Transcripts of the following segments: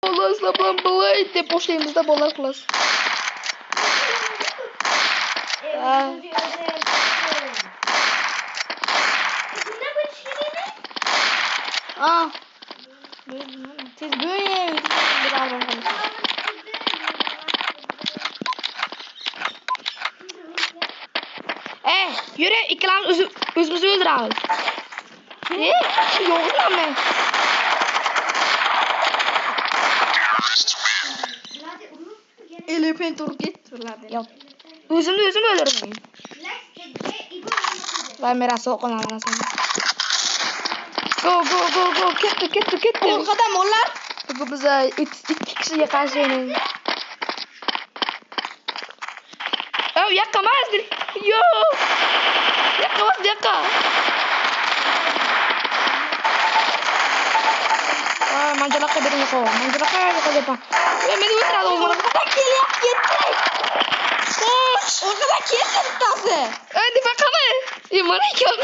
Bolasla bambalay deb boshlaymiz-da bolalar xolos. Siz böyle bir davranışınız. Yürü ikilamiz o'zimizni o'ldiramiz. Yo'q lan men. Elementor getirdilar. Yo'q. O'zim o'ldiraman. Va mera so'qonlardan sonra. Go. Ketdi. Orqadan onlar. Bu biza 2 kishiga qarshi o'ynaymiz. Yo'q, yo'q. Yo'q. Manjalaqa bering yo'q. Manjalaqa deb. Meni o'tiradi o'zim. Kelyapti. Orqadan keldi bittasi. Nima qilay? Mana ekan.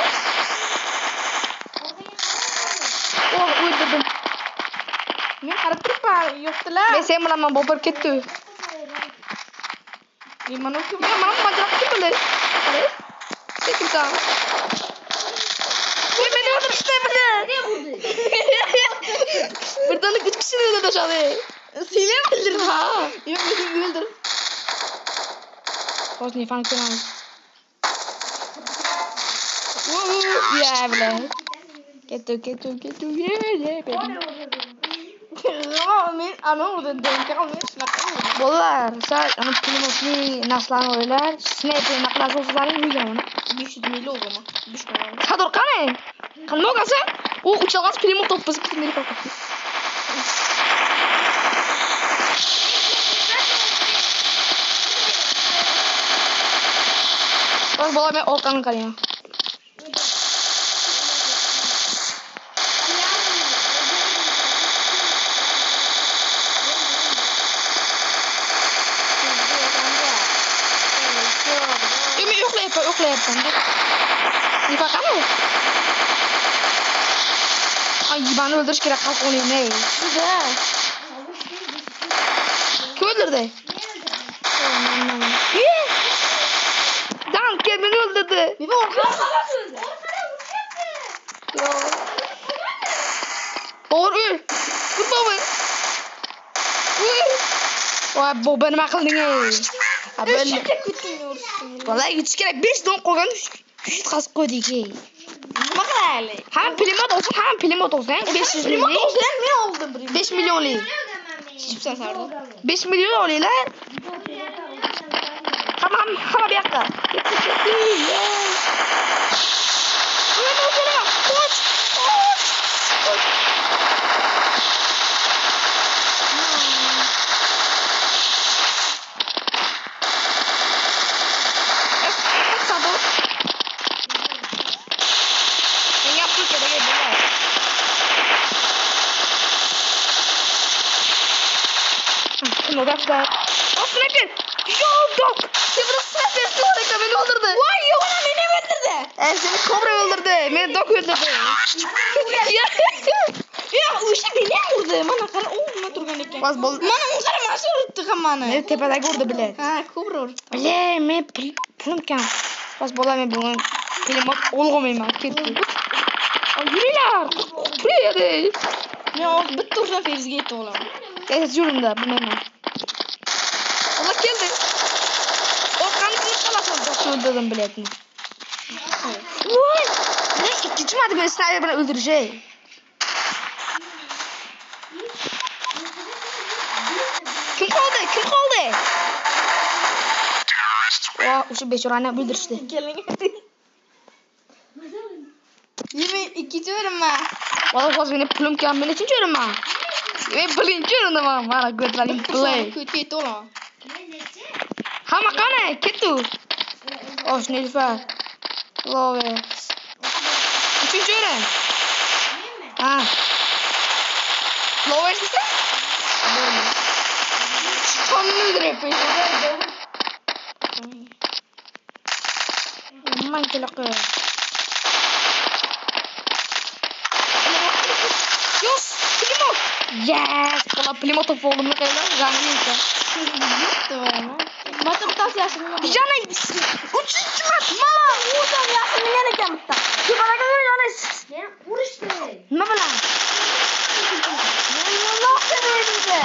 O'ldirdim. Men qarab turibman, yo'qdilar. Men sen bilan bobur ketdi. Mana kim? Mana manjalaqa kim bo'ldi? Sen kimsan? Meni o'ldirishdi buni. Birdaniga 3 kishini o'ldirishadi. Seni mi öldürdün? Ha. Yok, beni öldür. Kozni fan ko'ramiz. Ya bile. Ketdi. Men ana urdim, denka men shunaqa. Bolalar, sal ana pulemotni narsalarni o'ylar, snayper maqnasi o'zlaring uygaman. 500 milli oldu. Düşman. Sadur qani? Qanday o'qasan? U uchalg'as pulemot to'pbiz pulemot qo'ydi. Bak bola men orqani qarayman. Yo'qlayapman. Nima qilamiz? Yibani o'ldirish kerak xalq o'laymi? Juda. Kim o'ldirdi? Dan kel meni o'ldirdi. Nima orqadan Yo'q. Bor o'l. Tur bobur. Voy bobo nima qilding ey? Vallahi yetish kerak 5 don qolgan 3 qasib qo'ydik ey. Nima qilaylik? Ham pulemot olsan 500 milyon. Men oldim 5 millionlik. Chipsan sardı. 5 milyon olinglar. Hamma bu yoqqa. Qoch. No başlar. O sniper. Yok. Şimdi sniper tuvalete beni öldürdü. Vay yana beni öldürdü. Seni kobra öldürdü. Beni dok öldürdü. Ya işte beni vurdu. Bana kara oğlum turgan ekan. Bas bol. Bana uzara nasıl vurdu kamanı? Ne tepedeki vurdu bile. Ha kobra vurdu. Bile men pulim kam. Bas bola men bugün pilim olg'omayman. Ketdi. Yürüler. Buraya de. Ne oldu? Bitti ursan Feriz'e gitti oğlum. Yürüm de bilmem. Allah geldi. Orkanı bir kalasın. Öldürdüm biletini. Vay. Ne ikinci madde beni sniper bana öldürecek. Kim kaldı? Vay şu beşorane öldürüştü. Gelin hadi. Yemin ikinci öğrenme. Valla fazla benim pulum kan ben üçüncü öğrenme. Ben birinci öğrendim ama bana götürelim play. Kötü etti oğlum. Hama kane kettu. Oş Nilüfer. Love. Üçüncü öğren. Ha. Love işte. Sonunu direkt. Aman kelakı. Yos, Filimo. Yes! Valla Plymouth oğlumla kayılan zannediyorsun. Gitti bana. Matematik yaşını Bir tane uçuş atma. Buradan yaşını gereken bitti. Şu bana kadar yani. Ne? Vur işte. Ne bileyim. Allah seni öldürdü.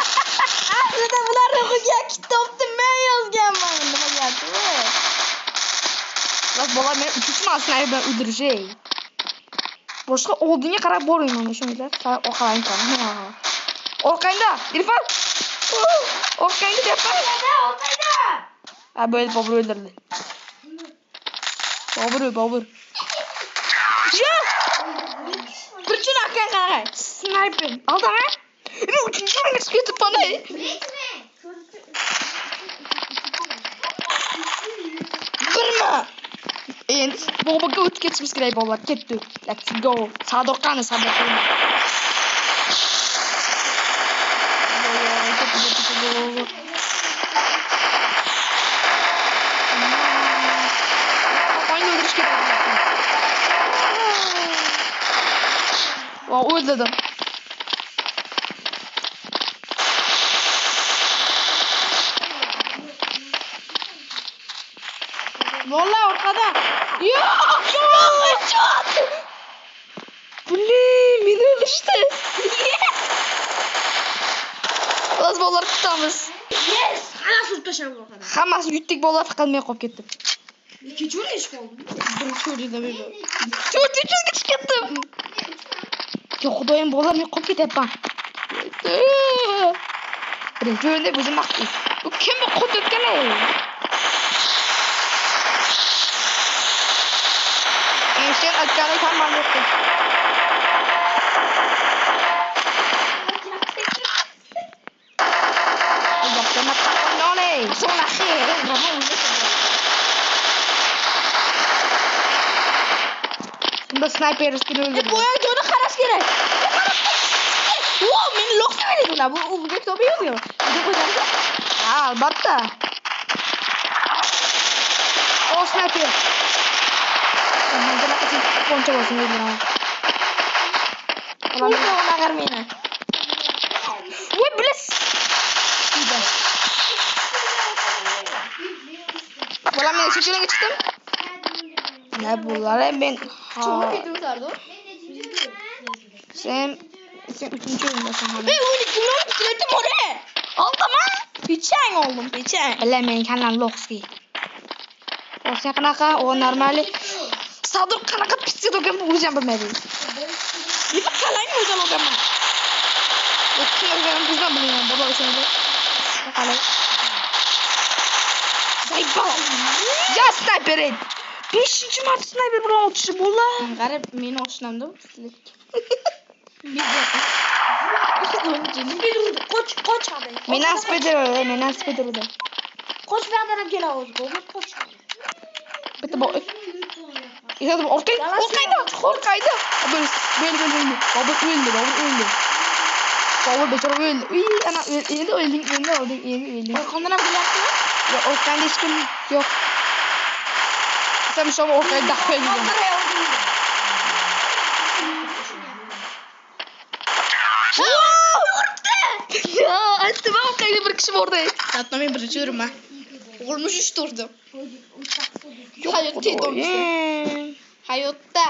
Bir de bunlar okuyan kitaptı ben yazgen bana. Nima geldi? Bak bala ben uçuş masasına ben öldüreceğim. Boşka olduğuna kadar boruyum ama şöyle. Sana o kadar imkanı. Orkayında. İrfan. Orkayında İrfan. Ha böyle babur öldürdü. Babur. Ya! Bütün hakkın karay. Sniper. Al da ben. Ben uçuncu oyunu sıkıyordum bana. Kırma. Ent. Baba öt geçmiş gibi baba. Kettu. Let's go. Sadorkanı. Aynı öldürüş gibi. Wow, öldürdüm. Vallahi ortada. Ya! Çok! Bu ne? Beni öldürüştü. Az bollar tutamız. Yes. Hala sultaşam o kadar. Hamas yuttuk bollar tıkanmaya kop kettim. İkinci öyle iş oldu. Bir çocuğu da böyle. Çok geç kettim. Ya Xudoyim bollar men kop ketyapman. Birinchi o'yinda o'zim maqtay. Bu kim bu qut o'tgan? Sen aytganing hammani yo'qdi. Yo'qda nolay. So'na xeyr, bunda sniper üstüne öldürdü. Bu oyunu karaş gerek. Wow, beni loksa veriyorlar. Bu kitabı yazıyor. Bir de koyacağım. Ha, albatta. O sniper. Tamam, ben açayım. Ponça olsun öldür ha. Burada ona vermeyene. Uy, bless. Güzel. Valla ben şekilde geçtim. Ne bunlar ben? Çok kötü tutardı. Sen üçüncü oyundasın hala. Ve oyunu kimler bitirdim oraya. Oldu mu? Piçen oldum piçen. Bilemeyin kanal Loxi. O sen kanaka o normali. Sadur kanaka pisi dogen vuracağım bilmedi. Bir de kalayım mı hocam o zaman? Ötüyor ben bizden biliyorum. Baba şöyle. Bakalım. Sniper. Ya sniper. 5. Mart sniper bulan uçuşu bu la. Garip beni hoşlandı. Bir de. Bir durdu. Koç abi. Menan spider öyle. Koç bir adana gel ağız. Koç. Bitti bu. İzledim orkaydı. Böyle. Baba öldü. Baba becer öldü. Uy ana öldü. Korkandan abi yaptı. Ya orkayda hiç kim yok. Sen şu an orkayda daha öldü. Ya açtım ben orkayda bir kişi orada. Tatlamayı bırakıyorum ha. Olmuş 3 turdu. Hayatta Hayatta.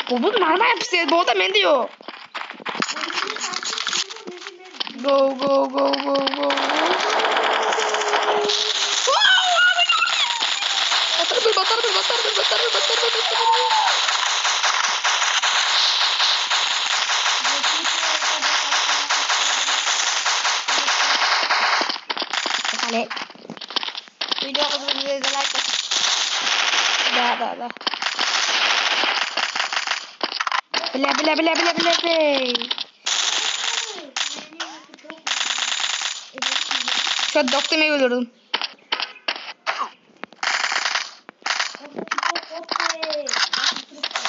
Bu normal yapısı. Bu arada ben diyor. Go. Batar. Vale. Videomuzu izleyelim. Da. Bile. Şu doktormayı öldürdüm.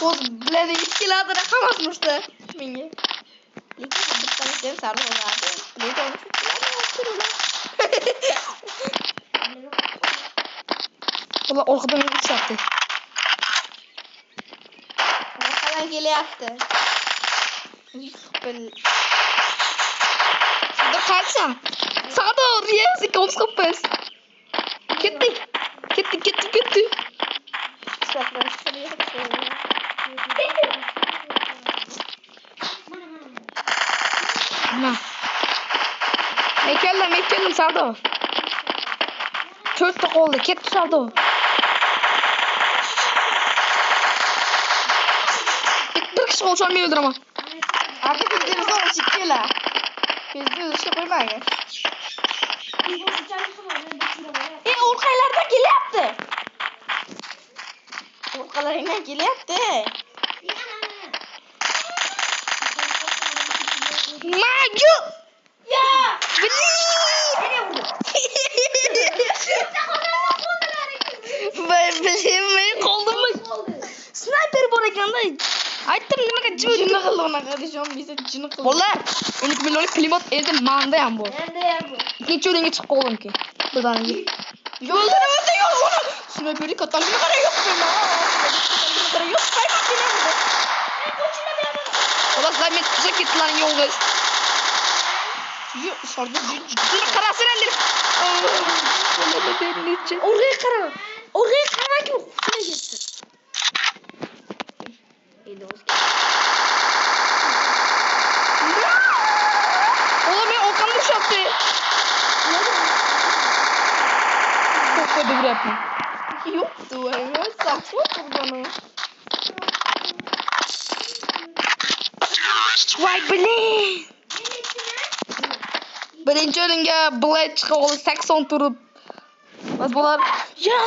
Koz biledi iskiladı rakamazmıştı. Mingi. Liki bir sarı oladı. Liki olmuş iskiladı. Valla orkadan bir uç yaptı. Bakalım gele yaptı. Yıkbel. Da kaçsan. Sağa doğru yes, ikoms kopes. Gitti. Gitti. Saklar şuraya koy. Na. Mekeldim saldı. Төрт oldu. Ketdi saldı. Bir kişi olsam öldür ama. Artık bizimize o çıkıyorlar. Bizde ışık koymayın. Orkaylardan gele yaptı. Orkalarıyla gele yaptı. Maju. Ya! Ben bileyim koldum mu? Sniper bu ekranda. Aytdım nimaga Cını cıvıttı. kıldı ona kardeşim bize cını kıldı. Bollar. 12 milyon klimat elde mandayam bu. Nerede ya bu? İkinci öğrenci çık oğlum ki. Buradan git. Yollarımızda yok onu. Sniper'i katalım kadar yok böyle. Katalım kadar yok. Kaymak yine burada. Ola zahmet kısa gitti lan yolda. Sardı Dur karasın eldir. Oraya kara. Oraya kara ki flash etti. Oğlum ben Okan'ı boşalttı. Çok kötü bir yapma. Yoktu hemen saçma kurbanı. Vay bilin. Birinci öğrenge Blade çıkıyor. 80 turup. Biz bular. Ya.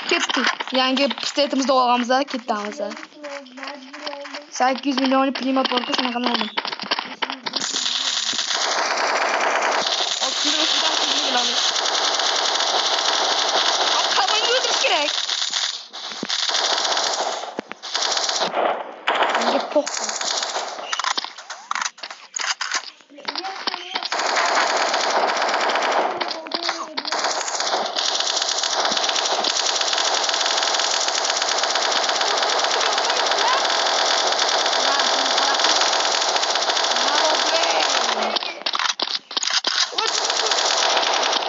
Gitti. Yangi pistoletimiz de olamamıza gitti amıza. 800 milyon primat var kız ne kadar oldum. O kilo üstünden kızım lan. Kalmayı öldürüp gerek. Yangi pok.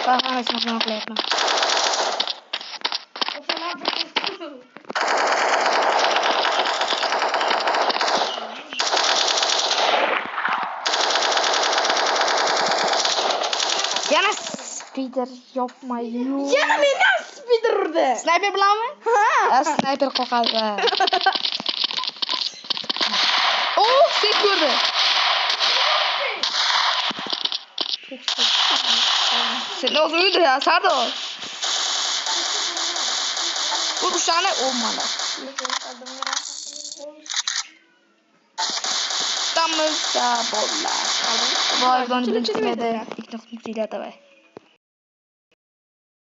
Bak smoke yapma. Yana speeder yapma yo. Yana beni spider'dı. Sniper bilan mı? Ha. Sniper kokadi. Oh, set gördü. Sen ne olduğunu öldür ya, sağda ol. Bu uşağına olmalı. Damızda bollar. Vay, ben birinci kümede ilk noktamızıyla da var.